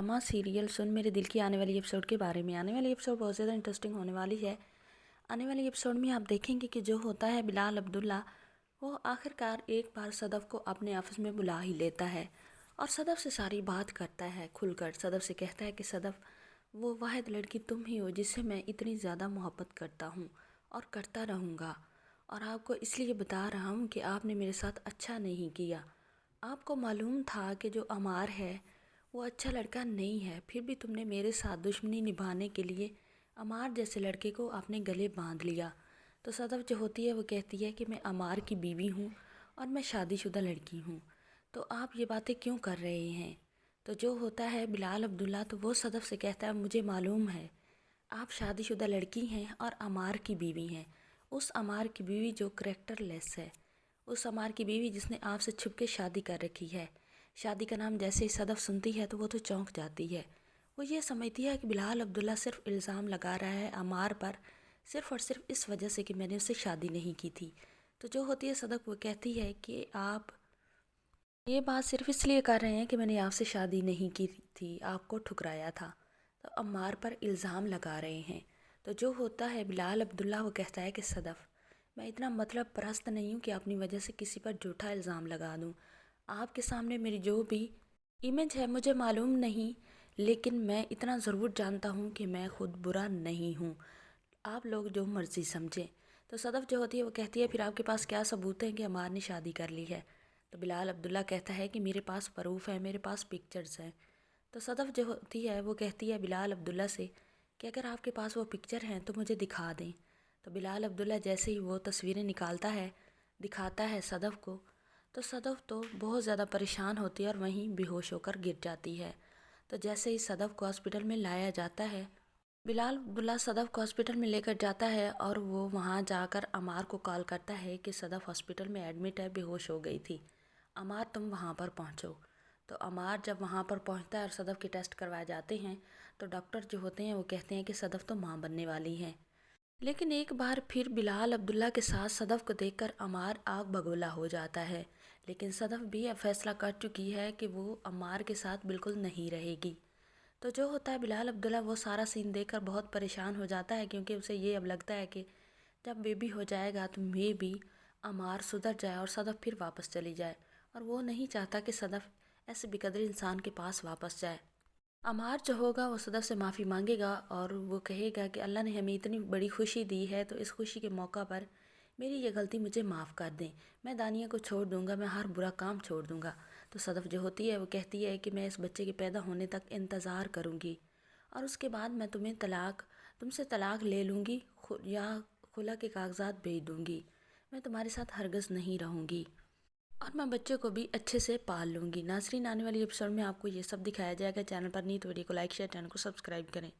Drama serial सुन मेरे दिल की आने वाली एपिसोड के बारे में। आने वाली एपिसोड बहुत ज़्यादा इंटरेस्टिंग होने वाली है। आने वाली एपिसोड में आप देखेंगे कि जो होता है बिलाल अब्दुल्ला, वो आखिरकार एक बार सदफ़ को अपने ऑफिस में बुला ही लेता है और सदफ़ से सारी बात करता है खुलकर। सदफ़ से कहता है कि सदफ़, वो वाहिद लड़की तुम ही हो जिससे मैं इतनी ज़्यादा मोहब्बत करता हूँ और करता रहूँगा, और आपको इसलिए बता रहा हूँ कि आपने मेरे साथ अच्छा नहीं किया। आपको मालूम था कि जो अमार है वो अच्छा लड़का नहीं है, फिर भी तुमने मेरे साथ दुश्मनी निभाने के लिए अमार जैसे लड़के को अपने गले बांध लिया। तो सदफ़ जो होती है वो कहती है कि मैं अमार की बीवी हूँ और मैं शादीशुदा लड़की हूँ, तो आप ये बातें क्यों कर रहे हैं। तो जो होता है बिलाल अब्दुल्ला, तो वो सदफ़ से कहता है मुझे मालूम है आप शादीशुदा लड़की हैं और अमार की बीवी हैं। उस अमार की बीवी जो करैक्टरलेस है, उस अमार की बीवी जिसने आपसे छुप के शादी कर रखी है। शादी का नाम जैसे ही सदफ़ सुनती है तो वो तो चौंक जाती है। वो ये समझती है कि बिलाल अब्दुल्ला सिर्फ़ इल्ज़ाम लगा रहा है अमार पर, सिर्फ़ और सिर्फ इस वजह से कि मैंने उससे शादी नहीं की थी। तो जो होती है सदफ़, वो कहती है कि आप ये बात सिर्फ़ इसलिए कर रहे हैं कि मैंने आपसे शादी नहीं की थी, आपको ठुकराया था, तो अम्मार पर इल्ज़ाम लगा रहे हैं। तो जो होता है बिलाल अब्दुल्ला, वो कहता है कि सदफ़, मैं इतना मतलब परस्त नहीं हूँ कि अपनी वजह से किसी पर झूठा इल्ज़ाम लगा दूँ। आपके सामने मेरी जो भी इमेज है मुझे मालूम नहीं, लेकिन मैं इतना ज़रूर जानता हूँ कि मैं खुद बुरा नहीं हूँ। आप लोग जो मर्ज़ी समझें। तो सदफ़ जो होती है वो कहती है फिर आपके पास क्या सबूत है कि अमार ने शादी कर ली है। तो बिलाल अब्दुल्ला कहता है कि मेरे पास प्रूफ है, मेरे पास पिक्चर्स हैं। तो सदफ़ जो होती है वो कहती है बिलाल अब्दुल्ला से कि अगर आपके पास वो पिक्चर हैं तो मुझे दिखा दें। तो बिलाल अब्दुल्ला जैसे ही वो तस्वीरें निकालता है, दिखाता है सदफ़ को, तो सदफ़ तो बहुत ज़्यादा परेशान होती है और वहीं बेहोश होकर गिर जाती है। तो जैसे ही सदफ़ को हॉस्पिटल में लाया जाता है, बिलाल अब्दुल्ला सदफ़ को हॉस्पिटल में लेकर जाता है और वो वहाँ जाकर अमार को कॉल करता है कि सदफ़ हॉस्पिटल में एडमिट है, बेहोश हो गई थी, अमार तुम वहाँ पर पहुँचो। तो अमार जब वहाँ पर पहुँचता है और सदफ़ के टेस्ट करवाए जाते हैं, तो डॉक्टर जो होते हैं वो कहते हैं कि सदफ़ तो माँ बनने वाली है। लेकिन एक बार फिर बिलाल अब्दुल्ला के साथ सदफ़ को देखकर अमार आग बगोला हो जाता है। लेकिन सदफ़ भी अब फैसला कर चुकी है कि वो अमार के साथ बिल्कुल नहीं रहेगी। तो जो होता है बिलाल अब्दुल्ला वो सारा सीन देखकर बहुत परेशान हो जाता है, क्योंकि उसे ये अब लगता है कि जब बेबी हो जाएगा तो मे भी अमार सुधर जाए और सदफ़ फिर वापस चली जाए, और वो नहीं चाहता कि सदफ़ ऐसे बेकदर इंसान के पास वापस जाए। अमार जो होगा वो सदफ़ से माफ़ी मांगेगा और वो कहेगा कि अल्लाह ने हमें इतनी बड़ी खुशी दी है, तो इस खुशी के मौका पर मेरी ये गलती मुझे माफ़ कर दें, मैं दानिया को छोड़ दूंगा, मैं हर बुरा काम छोड़ दूंगा। तो सदफ़ जो होती है वो कहती है कि मैं इस बच्चे के पैदा होने तक इंतज़ार करूंगी और उसके बाद मैं तुमसे तलाक ले लूँगी या खुला के कागजात भेज दूँगी। मैं तुम्हारे साथ हरगिज़ नहीं रहूँगी और मैं बच्चे को भी अच्छे से पाल लूँगी। नाज़रीन, आने वाली एपिसोड में आपको ये सब दिखाया जाएगा। चैनल पर नहीं तो वीडियो को लाइक शेयर, चैनल को सब्सक्राइब करें।